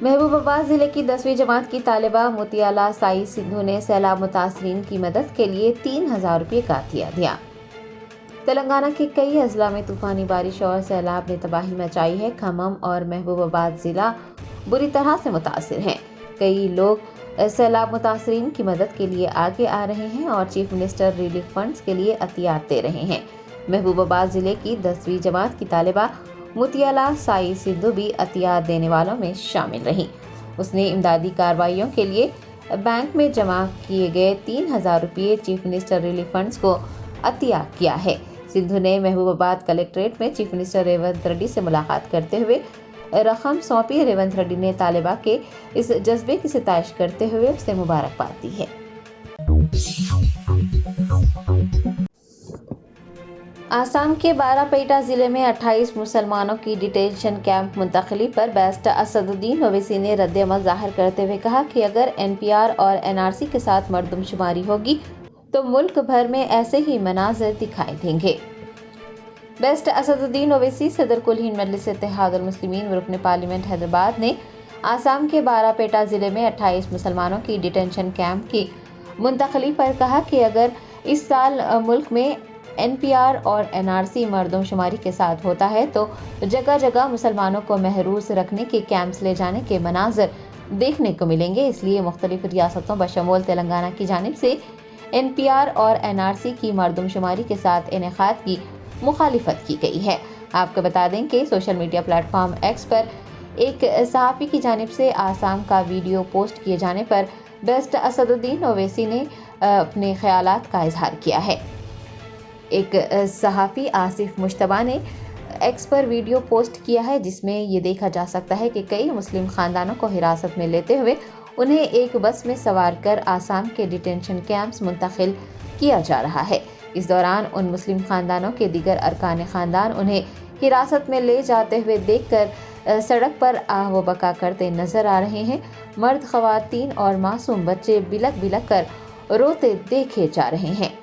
महबूबाबाद जिले की 10वीं जमात की तालिबा मुतियाला साई सिद्धू ने सैलाब मुतासरीन की मदद के लिए 3,000 रुपये का अतिया दिया। तेलंगाना के कई अजला में तूफानी बारिश और सैलाब ने तबाही मचाई है। खम्मम और महबूबाबाद जिला बुरी तरह से मुतासिर हैं। कई लोग सैलाब मुतासरीन की मदद के लिए आगे आ रहे हैं और चीफ मिनिस्टर रिलीफ फंड्स के लिए अतियात दे रहे हैं। महबूबाबाद जिले की 10वीं जमात की तालिबा मुतियाला साई सिद्धू भी अतियात देने वालों में शामिल रही। उसने इमदादी कार्रवाइयों के लिए बैंक में जमा किए गए 3,000 रुपये चीफ मिनिस्टर रिलीफ फंड्स को अतिया किया है। सिद्धू ने महबूबाबाद कलेक्ट्रेट में चीफ मिनिस्टर रेवंत रेड्डी से मुलाकात करते हुए रकम सौंपी। रेवंत रेड्डी ने तालिबा के इस जज्बे की सिताइश करते हुए उसे मुबारकबाद दी है। आसाम के बारापेटा जिले में 28 मुसलमानों की डिटेंशन कैंप मुंतकली पर बैरिस्टर असदुद्दीन ओवैसी ने रद्द-ए-अमल जाहिर करते हुए कहा कि अगर एनपीआर और एनआरसी के साथ मर्दमशुमारी होगी तो मुल्क भर में ऐसे ही मनाज़िर दिखाई देंगे। बैरिस्टर असदुद्दीन ओवैसी सदर कुल हिंद मजलिस इत्तेहादुल मुस्लिमीन रुकन पार्लियामेंट हैदराबाद ने आसाम के बारापेटा जिले में 28 मुसलमानों की डिटेंशन कैंप की मुंतकली पर कहा कि अगर इस साल मुल्क में एनपीआर और एनआरसी मर्दमशुमारी के साथ होता है तो जगह जगह मुसलमानों को महरूस रखने के कैंप्स ले जाने के मनाज़िर देखने को मिलेंगे। इसलिए मुख्तलिफ रियासतों बशमूल तेलंगाना की जानिब से एनपीआर और एनआरसी की मर्दमशुमारी के साथ इनेकाद की मुखालिफत की गई है। आपको बता दें कि सोशल मीडिया प्लेटफॉर्म एक्स पर एक सहाफ़ी की जानिब से आसाम का वीडियो पोस्ट किए जाने पर बैरिस्टर असदुद्दीन ओवैसी ने अपने ख्यालात का इजहार किया है। एक सहाफ़ी आसिफ मुश्तबा ने एक्स पर वीडियो पोस्ट किया है जिसमें ये देखा जा सकता है कि कई मुस्लिम ख़ानदानों को हिरासत में लेते हुए उन्हें एक बस में सवार कर आसाम के डिटेंशन कैंप्स मुंतकिल किया जा रहा है। इस दौरान उन मुस्लिम ख़ानदानों के दीगर अरकान ख़ानदान उन्हें हिरासत में ले जाते हुए देखकर सड़क पर आह व बका करते नजर आ रहे हैं। मर्द, ख़वातीन और मासूम बच्चे बिलक बिलक कर रोते देखे जा रहे हैं।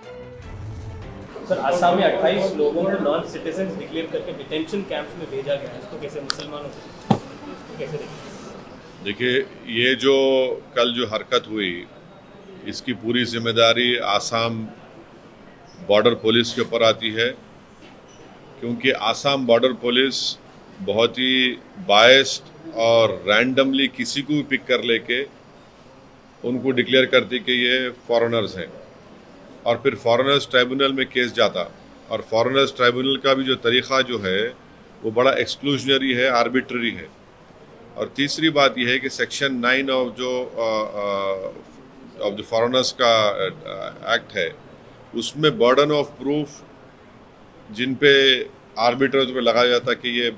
सर, आसाम में 28 लोगों को नॉन सिटीजन डिक्लेयर करके डिटेंशन कैंप्स में भेजा गया है। इसको कैसे मुसलमानों को कैसे देखिए, ये जो कल जो हरकत हुई इसकी पूरी जिम्मेदारी आसाम बॉर्डर पुलिस के ऊपर आती है, क्योंकि आसाम बॉर्डर पुलिस बहुत ही बायस्ड और रैंडमली किसी को भी पिक कर लेके उनको डिक्लेयर करती कि ये फॉरेनर्स हैं और फिर फॉरेनर्स ट्राइब्यूनल में केस जाता। और फॉरेनर्स ट्राइब्यूनल का भी जो तरीक़ा जो है वो बड़ा एक्सक्लूजनरी है, आर्बिट्ररी है। और तीसरी बात यह है कि सेक्शन 9 ऑफ द फॉरेनर्स का एक्ट है, उसमें बर्डन ऑफ प्रूफ जिन पे आर्बिट्रर्स पे लगाया जाता है कि ये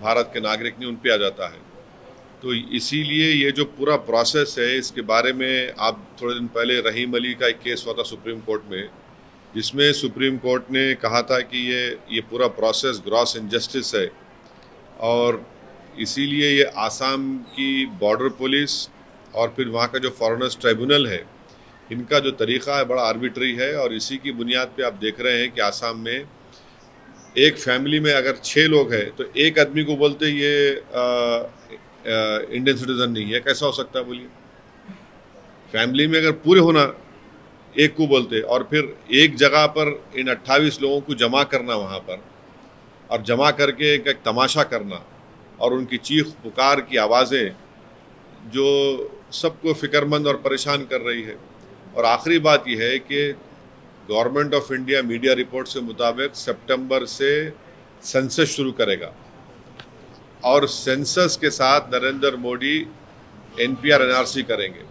भारत के नागरिक नहीं, उन पे आ जाता है। तो इसीलिए ये जो पूरा प्रोसेस है इसके बारे में आप थोड़े दिन पहले रहीम अली का एक केस हुआ था सुप्रीम कोर्ट में, जिसमें सुप्रीम कोर्ट ने कहा था कि ये पूरा प्रोसेस ग्रॉस इनजस्टिस है और इसीलिए ये आसाम की बॉर्डर पुलिस और फिर वहाँ का जो फॉरेनर्स ट्राइब्यूनल है इनका जो तरीक़ा है बड़ा आर्बिट्री है। और इसी की बुनियाद पे आप देख रहे हैं कि आसाम में एक फैमिली में अगर 6 लोग हैं तो एक आदमी को बोलते ये इंडियन सिटीजन नहीं है। कैसा हो सकता है बोलिए? फैमिली में अगर पूरे होना एक को बोलते और फिर एक जगह पर इन 28 लोगों को जमा करना वहाँ पर और जमा करके एक तमाशा करना और उनकी चीख पुकार की आवाज़ें जो सबको फ़िक्रमंद और परेशान कर रही है। और आखिरी बात यह है कि government of India media report के मुताबिक सितंबर से सेंसस शुरू करेगा और सेंसस के साथ नरेंद्र मोदी एनपीआर एनआरसी करेंगे।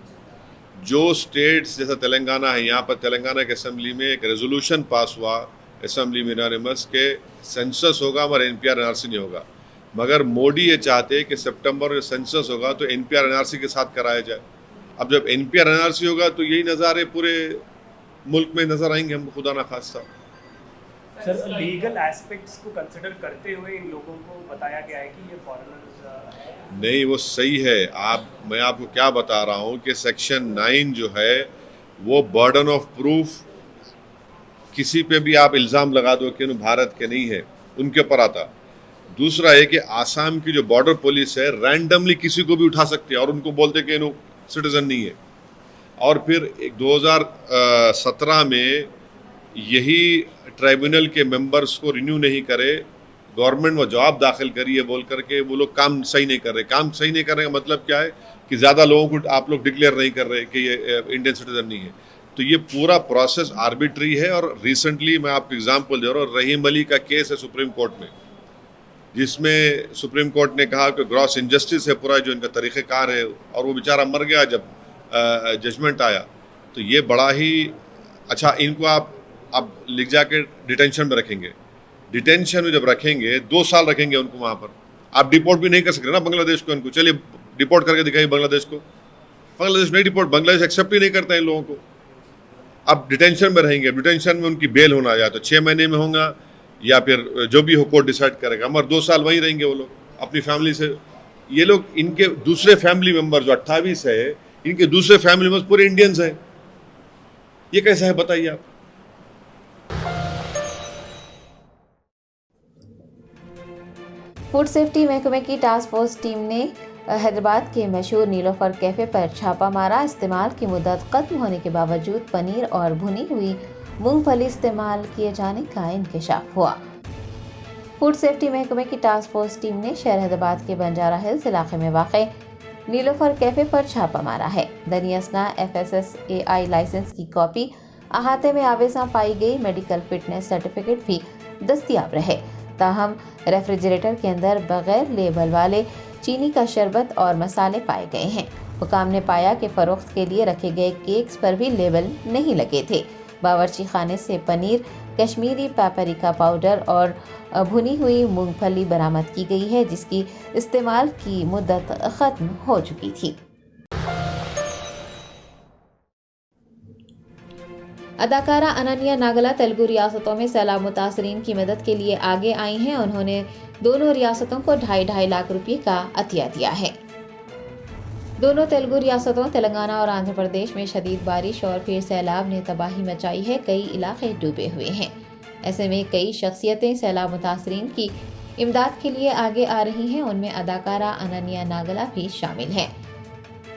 जो स्टेट्स जैसा तेलंगाना है, यहाँ पर तेलंगाना की असेंबली में एक रेजोल्यूशन पास हुआ असेंबली में यूनानिमस के सेंसस होगा मगर एनपीआर एनआरसी नहीं होगा। मगर मोदी ये चाहते कि सितंबर में सेंसस होगा तो एनपीआर एनआरसी के साथ कराया जाए। अब जब एनपीआर एनआरसी होगा तो यही नज़ारे पूरे मुल्क में नज़र आएंगे हम खुदा ना खास्ता। सर, लीगल एस्पेक्ट्स को कंसिडर करते हुए इन लोगों को बताया गया है कि ये फॉरेनर्स नहीं, वो सही है। मैं आपको क्या बता रहा हूँ कि सेक्शन 9 जो है वो बर्डन ऑफ प्रूफ किसी पे भी आप इल्ज़ाम लगा दो कि भारत के नहीं है उनके ऊपर आता। दूसरा है कि आसाम की जो बॉर्डर पुलिस है रैंडमली किसी को भी उठा सकती है और उनको बोलते कि नो सिटीजन नहीं है। और फिर 2017 में यही ट्राइब्यूनल के मेंबर्स को रिन्यू नहीं करे, गवर्नमेंट वो जवाब दाखिल करिए बोल करके वो लोग काम सही नहीं कर रहे। काम सही नहीं कर रहे का मतलब क्या है कि ज़्यादा लोगों को आप लोग डिक्लेयर नहीं कर रहे कि ये इंडियन सिटीजन नहीं है। तो ये पूरा प्रोसेस आर्बिट्री है। और रिसेंटली मैं आपको एग्जाम्पल दे रहा हूँ, रहीम अली का केस है सुप्रीम कोर्ट में, जिसमें सुप्रीम कोर्ट ने कहा कि ग्रॉस इंजस्टिस है पूरा जो इनका तरीक़ेकार है, और वो बेचारा मर गया जब जजमेंट आया। तो ये बड़ा ही अच्छा, इनको आप अब लिख जाके डिटेंशन में रखेंगे। डिटेंशन में जब रखेंगे 2 साल रखेंगे उनको वहाँ पर, आप डिपोर्ट भी नहीं कर सकते ना बांग्लादेश को। उनको चलिए डिपोर्ट करके दिखाइए बांग्लादेश को, बांग्लादेश नहीं डिपोर्ट, बांग्लादेश एक्सेप्ट ही नहीं करता है इन लोगों को। अब डिटेंशन में रहेंगे, डिटेंशन में उनकी बेल होना या तो 6 महीने में होगा या फिर जो भी हो कोर्ट डिसाइड करेगा, मगर 2 साल वहीं रहेंगे वो लोग अपनी फैमिली से। ये लोग, इनके दूसरे फैमिली मेंबर जो 28 है, इनके दूसरे फैमिली मेंबर्स पूरे इंडियंस हैं। ये कैसा है बताइए आप। फूड सेफ्टी महकमे की टास्क फोर्स टीम ने हैदराबाद के मशहूर नीलोफर कैफे पर छापा मारा। इस्तेमाल की मुद्दत खत्म होने के बावजूद पनीर और भुनी हुई मूंगफली इस्तेमाल किए जाने का इंकशाफ हुआ। फूड सेफ्टी महकमे की टास्क फोर्स टीम ने शहर हैदराबाद के बंजारा हिल्स इलाके में वाक़ नीलोफर कैफे पर छापा मारा है। दनियासना FSSAI लाइसेंस की कॉपी, अहाते में आवेजा पाई गई मेडिकल फिटनेस सर्टिफिकेट भी दस्तियाब रहे। ताहम रेफ्रिजरेटर के अंदर बगैर लेबल वाले चीनी का शरबत और मसाले पाए गए हैं। हुकाम ने पाया कि फरोख्त के लिए रखे गए केक्स पर भी लेबल नहीं लगे थे। बावर्ची खाने से पनीर, कश्मीरी पेपरिका पाउडर और भुनी हुई मूंगफली बरामद की गई है, जिसकी इस्तेमाल की मुद्दत ख़त्म हो चुकी थी। अदाकारा अनन्या नागला तेलुगु रियासतों में सैलाब मुतासरीन की मदद के लिए आगे आई हैं। उन्होंने दोनों रियासतों को 2.5 लाख रुपये का अतिया दिया है। दोनों तेलुगु रियासतों तेलंगाना और आंध्र प्रदेश में शदीद बारिश और फिर सैलाब ने तबाही मचाई है। कई इलाके डूबे हुए हैं। ऐसे में कई शख्सियतें सैलाब मुतासरीन की इमदाद के लिए आगे आ रही हैं। उनमें अदाकारा अनन्या नागला भी शामिल हैं।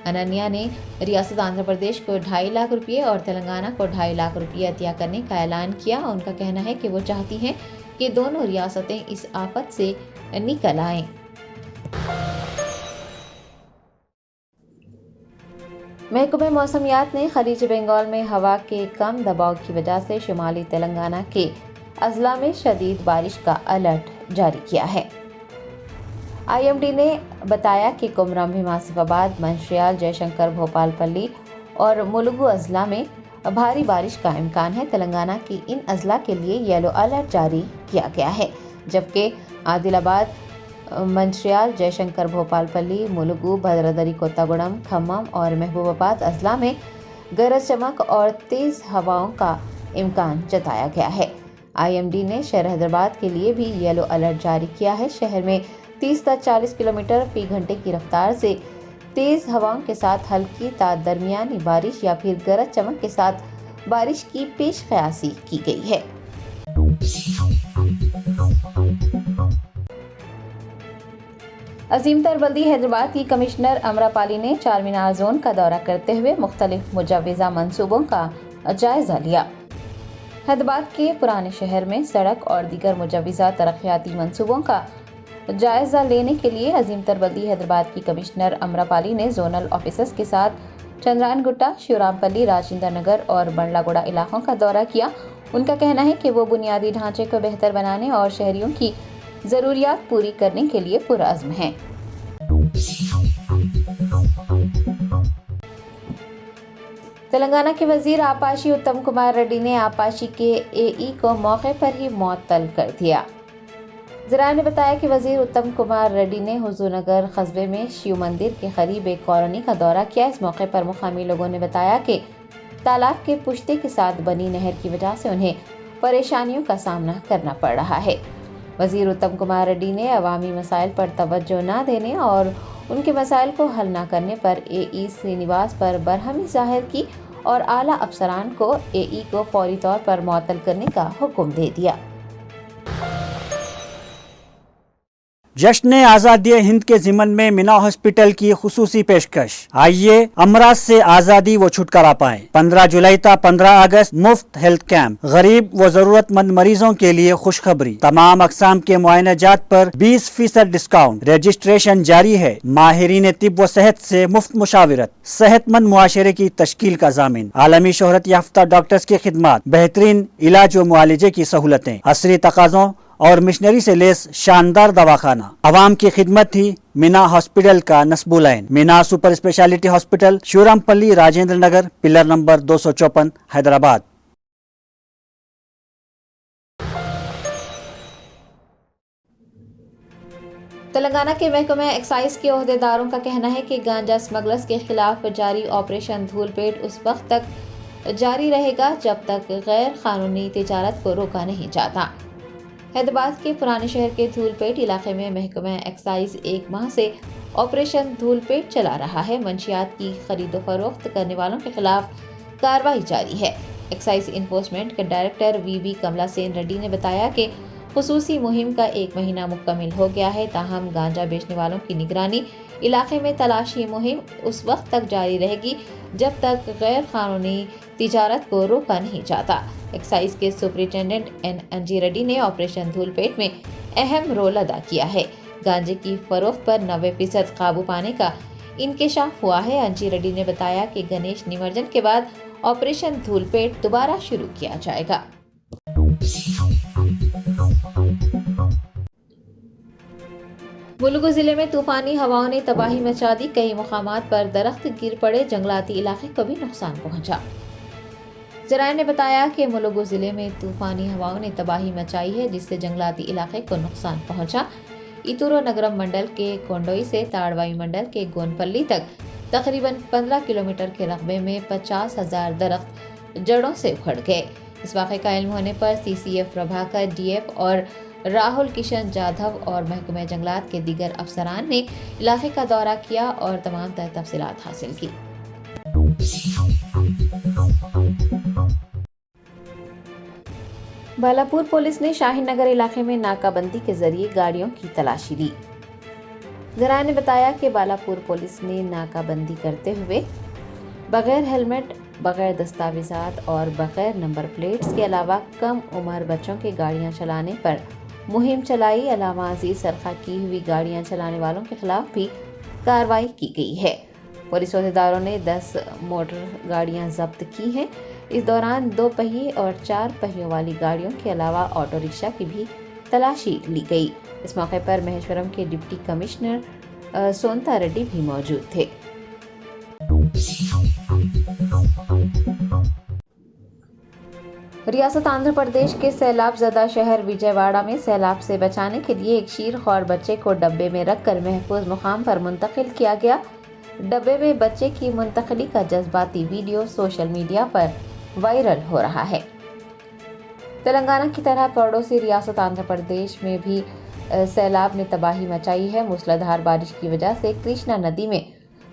अनन्या ने रियासत आंध्र प्रदेश को 2.5 लाख रुपये और तेलंगाना को 2.5 लाख रुपये अतिया करने का ऐलान किया। उनका कहना है कि वो चाहती हैं कि दोनों रियासतें इस आफत से निकल आएं। महकमे मौसमियात ने खलीज बंगाल में हवा के कम दबाव की वजह से शुमाली तेलंगाना के अजला में शदीद बारिश का अलर्ट जारी किया है। IMD ने बताया कि कुमरम, हिमासिफाबाद, मंशियाल, जयशंकर, भोपालपल्ली और मुलुगु अजला में भारी बारिश का इम्कान है। तेलंगाना की इन अजला के लिए येलो अलर्ट जारी किया गया है, जबकि आदिलाबाद, मंशियाल, जयशंकर, भोपालपल्ली, मुलुगु, भद्रादरी, कोत्तागुड़म, खम्मम और महबूबाबाद अजला में गरज चमक और तेज़ हवाओं का इम्कान जताया गया है। IMD ने शहर हैदराबाद के लिए भी येलो अलर्ट जारी किया है। शहर में 30 से 40 किलोमीटर फी घंटे की रफ्तार से तेज़ हवाओं के साथ हल्की ता दरमियानी बारिश या फिर गरज चमक के साथ बारिश की पेश क़यासी की गई है। अजीम तर बल्दी हैदराबाद की कमिश्नर अमरापाली ने चार मीनार जोन का दौरा करते हुए मुख्तलिफ मुजव्वज़ा मंसूबों का जायज़ा लिया। हैदराबाद के पुराने शहर में सड़क और दीगर मुजव्वज़ा तरक्याती मंसूबों का जायज़ा लेने के लिए अजीम तर बल्दी हैदराबाद की कमिश्नर अमरापाली ने जोनल ऑफिसर्स के साथ चंद्रानगुट्टा, शिवरामपल्ली, राजेंद्र नगर और बंडलागुड़ा इलाकों का दौरा किया। उनका कहना है कि वो बुनियादी ढांचे को बेहतर बनाने और शहरियों की ज़रूरियात पूरी करने के लिए पुरअज़्म हैं। तेलंगाना के वजीर आपाशी उत्तम कुमार रेड्डी ने आपाशी के AE को मौके पर ही मुअत्तल कर दिया। ज़राए ने बताया कि वजीर उत्तम कुमार रेड्डी ने हुजूरनगर कस्बे में शिव मंदिर के करीब एक कॉलोनी का दौरा किया। इस मौके पर मुकामी लोगों ने बताया कि तालाब के पुश्ते के साथ बनी नहर की वजह से उन्हें परेशानियों का सामना करना पड़ रहा है। वजीर उत्तम कुमार रेड्डी ने अवामी मसाइल पर तवज्जो न देने और उनके मसाइल को हल न करने पर AE श्रीनिवास पर बरहमी जाहिर की और आला अफसरान को AE को फौरी तौर पर मुअत्तल करने का हुक्म दे दिया। जश्न आज़ादी हिंद के ज़िमन में मीना हॉस्पिटल की खुसूसी पेशकश। आइए अमराज से आज़ादी व छुटकारा पाएं। 15 जुलाई ता 15 अगस्त मुफ्त हेल्थ कैंप। गरीब व जरूरतमंद मरीजों के लिए खुशखबरी। तमाम अक़साम के मुआयनाजात पर 20% डिस्काउंट। रजिस्ट्रेशन जारी है। माहिरीन तिब व सेहत से मुफ्त मुशावरत। सेहतमंद मुआशरे की तश्कील का ज़ामिन। आलमी शोहरत याफ्ता डॉक्टर्स की खिदमत। बेहतरीन इलाज व मुआलजे की सहूलतें। असरी तकाज़ों और मिशनरी से लेस शानदार दवाखाना। आवाम की खिदमत थी मीना हॉस्पिटल का नस्बुलैन। Meena super speciality hospital, Shurampalli, Rajendra Nagar, pillar number 254, Hyderabad. Telangana के महकमे एक्साइज के ओहदेदारों का कहना है कि गांजा स्मगलर्स के खिलाफ जारी ऑपरेशन धूलपेट उस वक्त तक जारी रहेगा जब तक गैर कानूनी तिजारत को रोका नहीं जाता। हैदराबाद के पुराने शहर के धूलपेट इलाके में महकमा एक्साइज 1 माह से ऑपरेशन धूलपेट चला रहा है। मंशियात की खरीदो फरोख्त करने वालों के खिलाफ कार्रवाई जारी है। एक्साइज इन्फोर्समेंट के डायरेक्टर वीबी कमला सेन रेड्डी ने बताया कि खुसूसी मुहिम का 1 महीना मुकम्मिल हो गया है, ताहम गांजा बेचने वालों की निगरानी इलाके में तलाशी मुहिम उस वक्त तक जारी रहेगी जब तक गैर कानूनी तिजारत को रोका नहीं जाता। एक्साइज के सुपरिटेंडेंट एन रेड्डी ने ऑपरेशन धूलपेट में अहम रोल अदा किया है। गांजे की फरोख्त पर 90% काबू पाने का इंकशाफ हुआ है। एन रेड्डी ने बताया कि गणेश निमज्जन के बाद ऑपरेशन धूलपेट दोबारा शुरू किया जाएगा। मुलुगु जिले में तूफानी हवाओं ने तबाही मचा दी। कई मुकामात पर दरख्त गिर पड़े, जंगलाती इलाके को भी नुकसान पहुंचा। जराये ने बताया कि मुलुगु जिले में तूफानी हवाओं ने तबाही मचाई है, जिससे जंगलाती इलाके को नुकसान पहुंचा। इतूरो नगरम मंडल के कोंडोई से ताड़वाई मंडल के गोनपल्ली तक तकरीबन 15 किलोमीटर के रकबे में 50,000 दरख्त जड़ों से उखड़ गए। इस वाक़े का इल्म होने पर CCF प्रभाकर, DF और राहुल किशन जाधव और महकमे जंगलात के दीगर अफसरान ने इलाके का दौरा किया और तमाम तफसीलात हासिल की। बालापुर पुलिस ने शाहीन नगर इलाके में नाकाबंदी के जरिए गाड़ियों की तलाशी ली। जराये ने बताया कि बालापुर पुलिस ने नाकाबंदी करते हुए बगैर हेलमेट, बगैर दस्तावेजात और बगैर नंबर प्लेट्स के अलावा कम उम्र बच्चों की गाड़ियां चलाने पर मुहिम चलाई। अलावा अजीज सरखा की हुई गाड़ियां चलाने वालों के खिलाफ भी कार्रवाई की गई है। पुलिस अहदेदारों ने 10 मोटर गाड़ियां जब्त की हैं। इस दौरान 2 पहिए और 4 पहियों वाली गाड़ियों के अलावा ऑटो रिक्शा की भी तलाशी ली गई। इस मौके पर महेश्वरम के डिप्टी कमिश्नर सोनता रेड्डी भी मौजूद थे। रियासत आंध्र प्रदेश के सैलाब ज़दा शहर विजयवाड़ा में सैलाब से बचाने के लिए एक शीरख्वार बच्चे को डब्बे में रखकर महफूज मुकाम पर मुंतकिल किया गया। डब्बे में बच्चे की मुंतकली का जज्बाती वीडियो सोशल मीडिया पर वायरल हो रहा है। तेलंगाना की तरह पड़ोसी रियासत आंध्र प्रदेश में भी सैलाब ने तबाही मचाई है। मूसलाधार बारिश की वजह से कृष्णा नदी में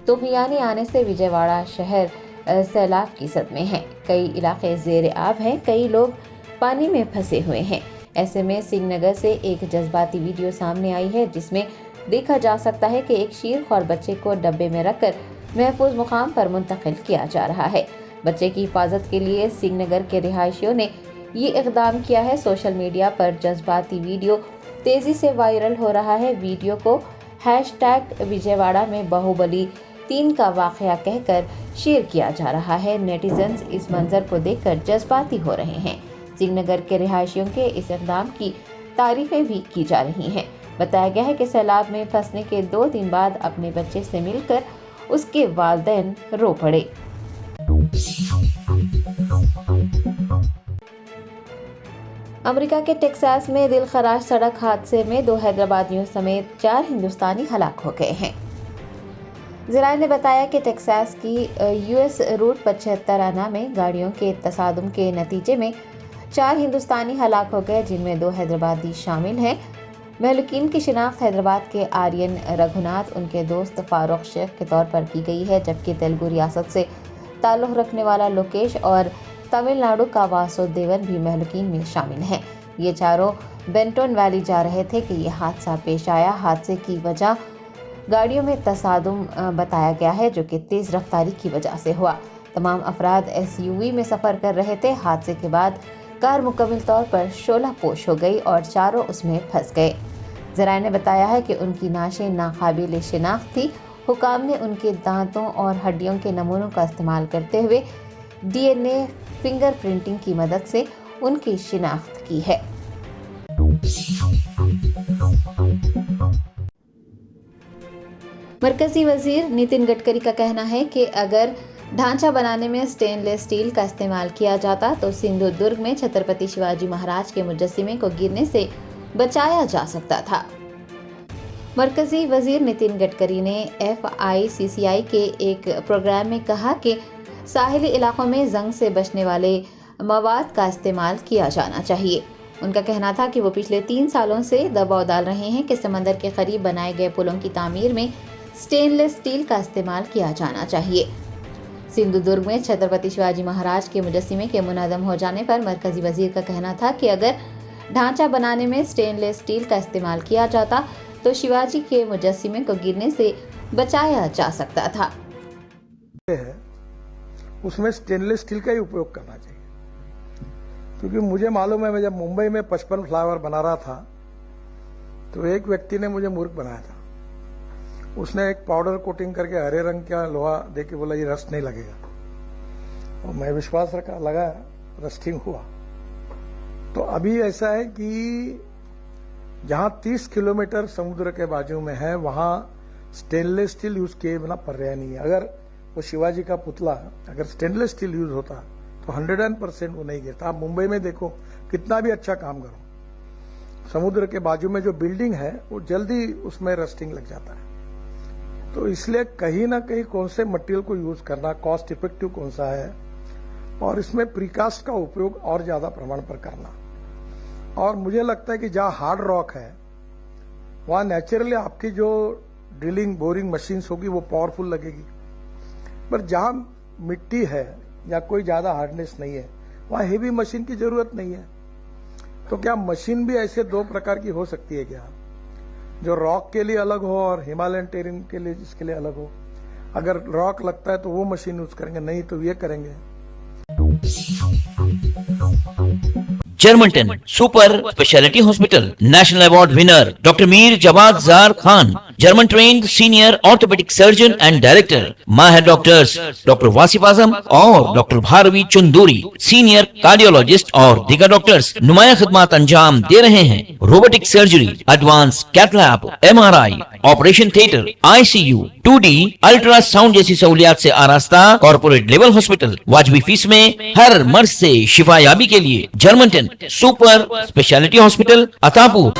तूफानी आने से विजयवाड़ा शहर सैलाब की जद में है। कई इलाके ज़ेर आब हैं, कई लोग पानी में फंसे हुए हैं। ऐसे में सिंहनगर से एक जज्बाती वीडियो सामने आई है, जिसमें देखा जा सकता है कि एक शीरख्वार बच्चे को डब्बे में रखकर महफूज मुकाम पर मुंतकिल किया जा रहा है। बच्चे की हिफाजत के लिए सिंहनगर के रिहायशियों ने ये इक़दाम किया है। सोशल मीडिया पर जज्बाती वीडियो तेज़ी से वायरल हो रहा है। वीडियो को #विजयवाड़ा में बाहुबली 3 का वाक़या कहकर शेयर किया जा रहा है। नेटिजन्स इस मंजर को देखकर जज्बाती हो रहे हैं। सिंहनगर के रिहायशियों के इस इक़दाम की तारीफ़ें भी की जा रही हैं। बताया गया है कि सैलाब में फंसने के 2 दिन बाद अपने बच्चे से मिलकर उसके वालिदैन रो पड़े। अमेरिका के टेक्सास में दिलखराश सड़क हादसे में 2 हैदराबादियों समेत 4 हिंदुस्तानी हलाक हो गए हैं। ज़राये ने बताया कि टेक्सास की US रूट 75 आना में गाड़ियों के तसादुम के नतीजे में 4 हिंदुस्तानी हलाक हो गए, जिनमें 2 हैदराबादी शामिल हैं। महलूकीन की शिनाख्त हैदराबाद के आर्यन रघुनाथ, उनके दोस्त फारूक शेख के तौर पर की गई है, जबकि तेलुगु रियासत से ताल्लुक़ रखने वाला लोकेश और तमिलनाडु का वासुदेवन भी महलूकीन में शामिल हैं। ये चारों बेंटन वैली जा रहे थे कि ये हादसा पेश आया। हादसे की वजह गाड़ियों में तसादुम बताया गया है, जो कि तेज रफ्तारी की वजह से हुआ। तमाम अफराद SUV में सफ़र कर रहे थे। हादसे के बाद कार मुकम्मल तौर पर शोला पोश हो गई और चारों उसमें फंस गए। ज़राए ने बताया है कि उनकी नाशें नाकाबिल शिनाख्त थी। हुकाम ने उनके दांतों और हड्डियों के नमूनों का इस्तेमाल करते हुए DNA फिंगरप्रिंटिंग की मदद से उनकी शिनाख्त की है। मरकजी वजीर नितिन गडकरी का कहना है कि अगर ढांचा बनाने में स्टेनलेस स्टील का इस्तेमाल किया जाता तो सिंधुदुर्ग में छत्रपति शिवाजी महाराज के मुजस्सिमे को गिरने से बचाया जा सकता था। मरकजी वजीर नितिन गडकरी ने FICCI के एक प्रोग्राम में कहा कि साहिली इलाकों में जंग से बचने वाले मवाद का इस्तेमाल किया जाना चाहिए। उनका कहना था कि वो पिछले 3 सालों से दबाव डाल रहे हैं कि समंदर के करीब बनाए गए पुलों की तामीर में स्टेनलेस स्टील का इस्तेमाल किया जाना चाहिए। सिंधुदुर्ग में छत्रपति शिवाजी महाराज के मुजस्सिमे के मुनहदम हो जाने पर मरकजी वजीर का कहना था कि अगर ढांचा बनाने में स्टेनलेस स्टील का इस्तेमाल किया जाता तो शिवाजी के मुजस्सिमे को गिरने से बचाया जा सकता था। उसमें स्टेनलेस स्टील का ही उपयोग करना चाहिए, क्योंकि मुझे मालूम है, मैं जब मुंबई में 55 फ्लाईओवर बना रहा था तो एक व्यक्ति ने मुझे मूर्ख बनाया था। उसने एक पाउडर कोटिंग करके हरे रंग का लोहा दे के बोला ये रस्ट नहीं लगेगा, और मैं विश्वास रखा, लगा, रस्टिंग हुआ। तो अभी ऐसा है कि जहां 30 किलोमीटर समुद्र के बाजू में है वहां स्टेनलेस स्टील यूज किए बिना पर्याय नहीं है। अगर वो शिवाजी का पुतला अगर स्टेनलेस स्टील यूज होता तो 100% वो नहीं गिरता। आप मुंबई में देखो, कितना भी अच्छा काम करो, समुद्र के बाजू में जो बिल्डिंग है वो जल्दी उसमें रस्टिंग लग जाता है। तो इसलिए कहीं ना कहीं कौन से मटेरियल को यूज करना, कॉस्ट इफेक्टिव कौन सा है, और इसमें प्रीकास्ट का उपयोग और ज्यादा प्रमाण पर करना। और मुझे लगता है कि जहां हार्ड रॉक है वहां नेचुरली आपकी जो ड्रिलिंग बोरिंग मशीन्स होगी वो पावरफुल लगेगी, पर जहां मिट्टी है या कोई ज्यादा हार्डनेस नहीं है वहां हेवी मशीन की जरूरत नहीं है। तो क्या मशीन भी ऐसे 2 प्रकार की हो सकती है क्या, जो रॉक के लिए अलग हो और हिमालयन टेरेन के लिए जिसके लिए अलग हो? अगर रॉक लगता है तो वो मशीन यूज करेंगे, नहीं तो ये करेंगे। Germanton super speciality hospital, national award winner doctor Mir Jawad Zar Khan, German trained senior orthopaedic surgeon and director, माहिर डॉक्टर्स डॉक्टर वासिफ आजम और doctor Bharavi Chanduri, senior cardiologist और दीगर डॉक्टर्स नुमाया खिदमत अंजाम दे रहे हैं। Robotic surgery, advance cath lab, MRI, operation theatre, ICU, 2D ultrasound जैसी सहूलियात से आरास्ता कॉर्पोरेट लेवल हॉस्पिटल। वाजबी फीस में हर मर्ज से शिफायाबी के लिए Germanton super speciality hospital, Attapur.